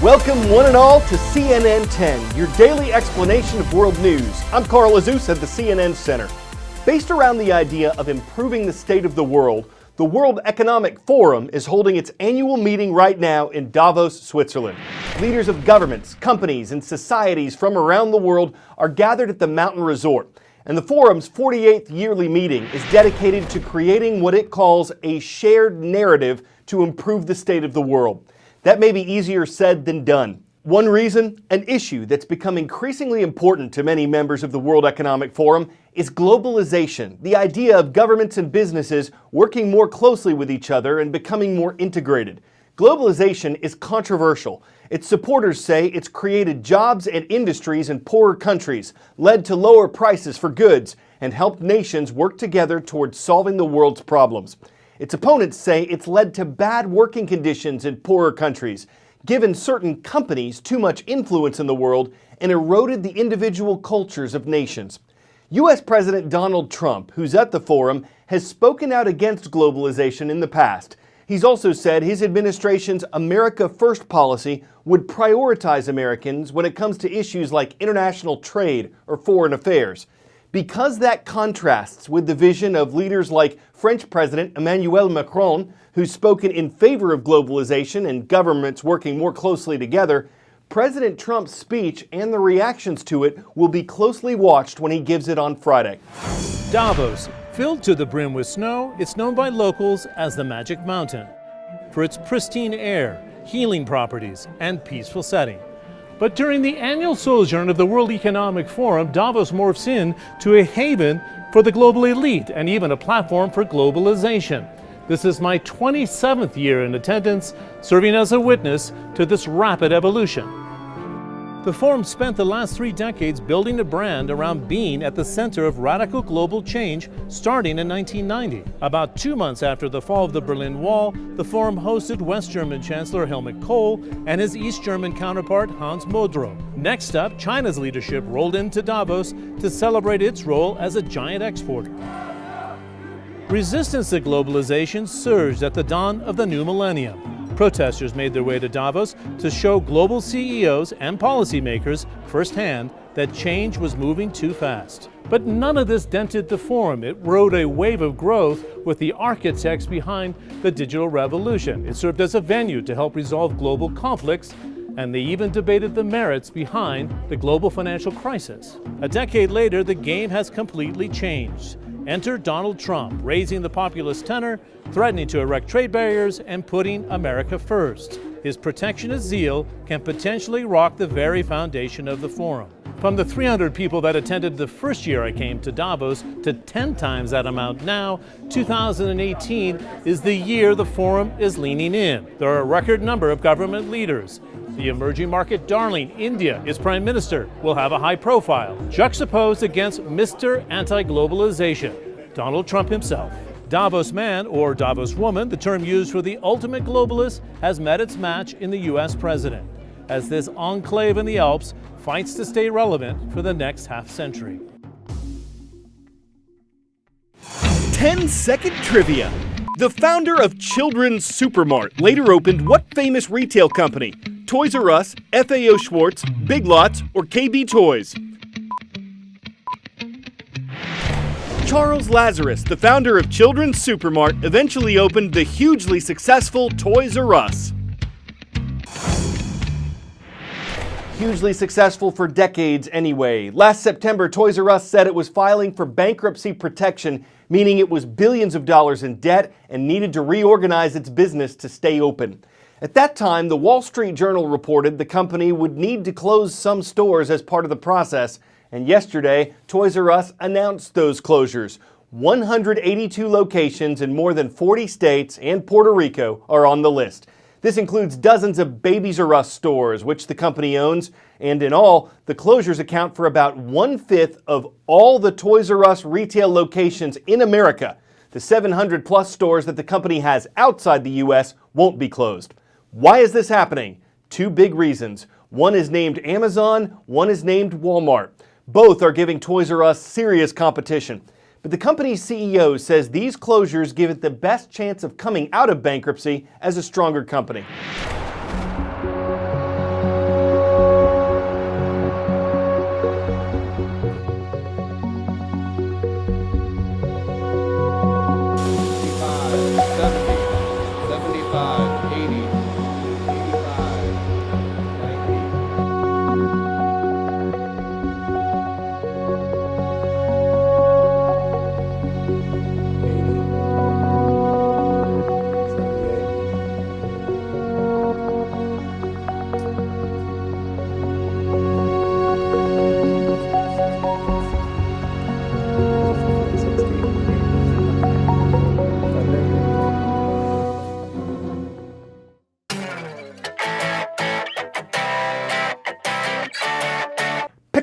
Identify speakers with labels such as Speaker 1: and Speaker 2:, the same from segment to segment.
Speaker 1: Welcome one and all to CNN 10, your daily explanation of world news. I'm Carl Azuz at the CNN Center. Based around the idea of improving the state of the World Economic Forum is holding its annual meeting right now in Davos, Switzerland. Leaders of governments, companies, and societies from around the world are gathered at the mountain resort. And the forum's 48th yearly meeting is dedicated to creating what it calls a shared narrative to improve the state of the world. That may be easier said than done. One reason, an issue that's become increasingly important to many members of the World Economic Forum is globalization, the idea of governments and businesses working more closely with each other and becoming more integrated. Globalization is controversial. Its supporters say it's created jobs and industries in poorer countries, led to lower prices for goods, and helped nations work together towards solving the world's problems. Its opponents say it's led to bad working conditions in poorer countries, given certain companies too much influence in the world, and eroded the individual cultures of nations. U.S. President Donald Trump, who's at the forum, has spoken out against globalization in the past. He's also said his administration's America First policy would prioritize Americans when it comes to issues like international trade or foreign affairs. Because that contrasts with the vision of leaders like French President Emmanuel Macron, who's spoken in favor of globalization and governments working more closely together, President Trump's speech and the reactions to it will be closely watched when he gives it on Friday.
Speaker 2: Davos, filled to the brim with snow, it's known by locals as the Magic Mountain for its pristine air, healing properties, and peaceful setting. But during the annual sojourn of the World Economic Forum, Davos morphs into a haven for the global elite and even a platform for globalization. This is my 27th year in attendance, serving as a witness to this rapid evolution. The forum spent the last 3 decades building a brand around being at the center of radical global change, starting in 1990. About 2 months after the fall of the Berlin Wall, the forum hosted West German Chancellor Helmut Kohl and his East German counterpart Hans Modrow. Next up, China's leadership rolled into Davos to celebrate its role as a giant exporter. Resistance to globalization surged at the dawn of the new millennium. Protesters made their way to Davos to show global CEOs and policymakers firsthand that change was moving too fast. But none of this dented the forum. It rode a wave of growth with the architects behind the digital revolution. It served as a venue to help resolve global conflicts, and they even debated the merits behind the global financial crisis. A decade later, the game has completely changed. Enter Donald Trump, raising the populist tenor, threatening to erect trade barriers, and putting America first. His protectionist zeal can potentially rock the very foundation of the forum. From the 300 people that attended the first year I came to Davos to 10 times that amount now, 2018 is the year the forum is leaning in. There are a record number of government leaders. The emerging market darling, India, its prime minister, will have a high profile, juxtaposed against Mr. Anti-Globalization, Donald Trump himself. Davos man, or Davos woman, the term used for the ultimate globalist, has met its match in the U.S. president, as this enclave in the Alps fights to stay relevant for the next half-century.
Speaker 1: 10-second trivia. The founder of Children's Supermart later opened what famous retail company? Toys R Us, FAO Schwarz, Big Lots, or KB Toys? Charles Lazarus, the founder of Children's Supermart, eventually opened the hugely successful Toys R Us. Hugely successful for decades anyway. Last September, Toys R Us said it was filing for bankruptcy protection, meaning it was billions of dollars in debt and needed to reorganize its business to stay open. At that time, the Wall Street Journal reported the company would need to close some stores as part of the process, and yesterday, Toys R Us announced those closures. 182 locations in more than 40 states and Puerto Rico are on the list. This includes dozens of Babies R Us stores, which the company owns, and in all, the closures account for about 1/5 of all the Toys R Us retail locations in America. The 700-plus stores that the company has outside the U.S. won't be closed. Why is this happening? 2 big reasons. One is named Amazon, one is named Walmart. Both are giving Toys R Us serious competition. But the company's CEO says these closures give it the best chance of coming out of bankruptcy as a stronger company.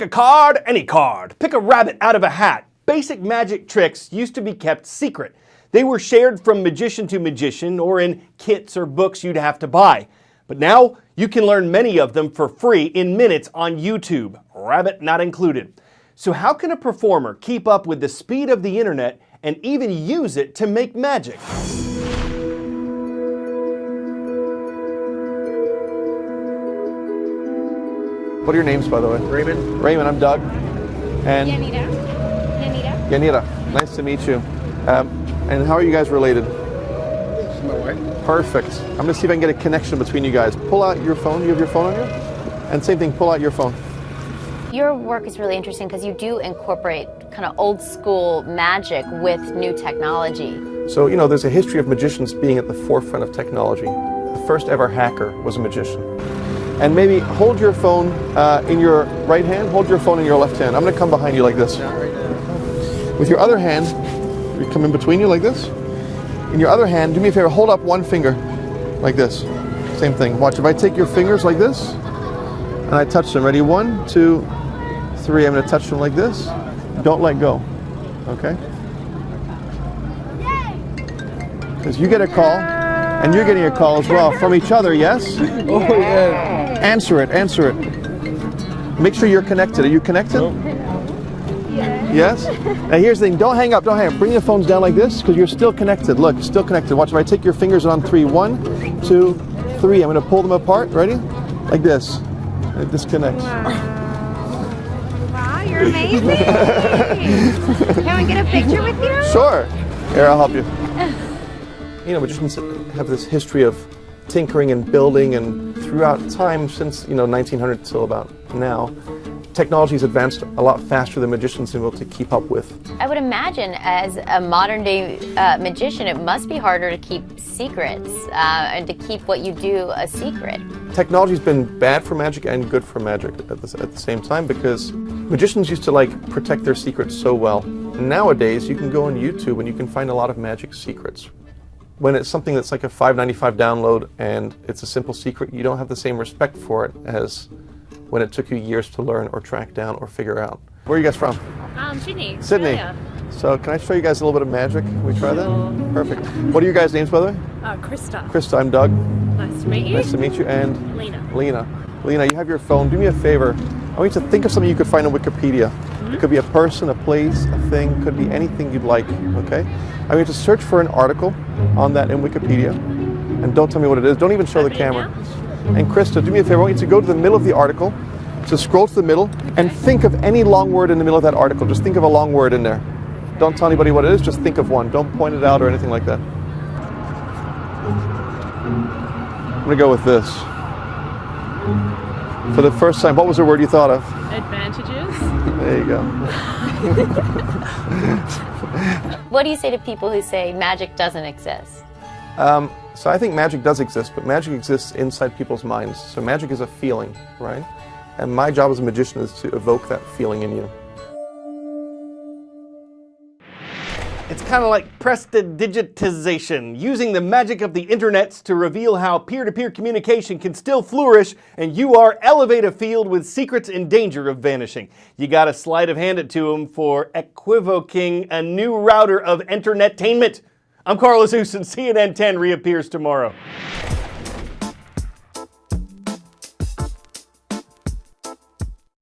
Speaker 1: Pick a card, any card. Pick a rabbit out of a hat. Basic magic tricks used to be kept secret. They were shared from magician to magician or in kits or books you'd have to buy. But now you can learn many of them for free in minutes on YouTube, rabbit not included. So how can a performer keep up with the speed of the internet and even use it to make magic?
Speaker 3: What are your names, by the way?
Speaker 4: Raymond.
Speaker 3: Raymond, I'm Doug. And
Speaker 5: Yanira.
Speaker 3: Yanira, nice to meet you. And how are you guys related?
Speaker 4: This is my wife.
Speaker 3: Perfect. I'm going to see if I can get a connection between you guys. Pull out your phone. You have your phone on you? And same thing, pull out your phone.
Speaker 5: Your work is really interesting because you do incorporate kind of old school magic with new technology.
Speaker 3: So, there's a history of magicians being at the forefront of technology. The first ever hacker was a magician. And maybe hold your phone in your right hand, hold your phone in your left hand. I'm going to come behind you like this.
Speaker 4: Not right now.
Speaker 3: With your other hand, we come in between you like this. In your other hand, do me a favor, hold up one finger like this. Same thing. Watch, if I take your fingers like this and I touch them. Ready? 1, 2, 3. I'm going to touch them like this. Don't let go. Okay? Because you get a call and you're getting a call as well from each other, yes?
Speaker 4: Oh, yeah.
Speaker 3: Answer it. Make sure you're connected. Are you connected? Yes? Now here's the thing, don't hang up. Bring your phones down like this because you're still connected. Look, still connected. Watch, if I take your fingers on 3, 1, 2, 3. I'm going to pull them apart. Ready? Like this. And it disconnects.
Speaker 5: Wow, you're amazing. Can we get a picture with you?
Speaker 3: Sure. Here, I'll help you. Magicians have this history of tinkering and building, and throughout time since 1900 till about now, technology has advanced a lot faster than magicians have been able to keep up with.
Speaker 5: I would imagine as a modern day magician, it must be harder to keep secrets and to keep what you do a secret.
Speaker 3: Technology's been bad for magic and good for magic at the same time, because magicians used to protect their secrets so well. And nowadays, you can go on YouTube and you can find a lot of magic secrets. When it's something that's like a $5.95 download and it's a simple secret, you don't have the same respect for it as when it took you years to learn or track down or figure out. Where are you guys from?
Speaker 6: Sydney.
Speaker 3: Sydney.
Speaker 6: Australia.
Speaker 3: So can I show you guys a little bit of magic? Can we try that? Perfect. What are your guys' names, by the way?
Speaker 6: Krista.
Speaker 3: Krista, I'm Doug.
Speaker 6: Nice to meet you.
Speaker 3: Nice to meet you. And
Speaker 6: Lena.
Speaker 3: Lena, you have your phone. Do me a favor. I want you to think of something you could find on Wikipedia. It could be a person, a place, a thing, could be anything you'd like, okay? I want you to search for an article on that in Wikipedia, and don't tell me what it is. Don't even show the camera. And Krista, do me a favor. I want you to go to the middle of the article, to scroll to the middle, and think of any long word in the middle of that article. Just think of a long word in there. Don't tell anybody what it is, just think of one. Don't point it out or anything like that. I'm gonna go with this. For the first time, what was the word you thought of?
Speaker 6: Advantages.
Speaker 3: There you go.
Speaker 5: What do you say to people who say magic doesn't exist?
Speaker 3: So I think magic does exist, but magic exists inside people's minds. So magic is a feeling, right? And my job as a magician is to evoke that feeling in you.
Speaker 1: It's kind of like prestidigitization, using the magic of the internets to reveal how peer-to-peer communication can still flourish, and you are elevate a field with secrets in danger of vanishing. You got a sleight of hand it to them for equivoking a new router of internetainment. I'm Carl Azuz, and CNN 10 reappears tomorrow.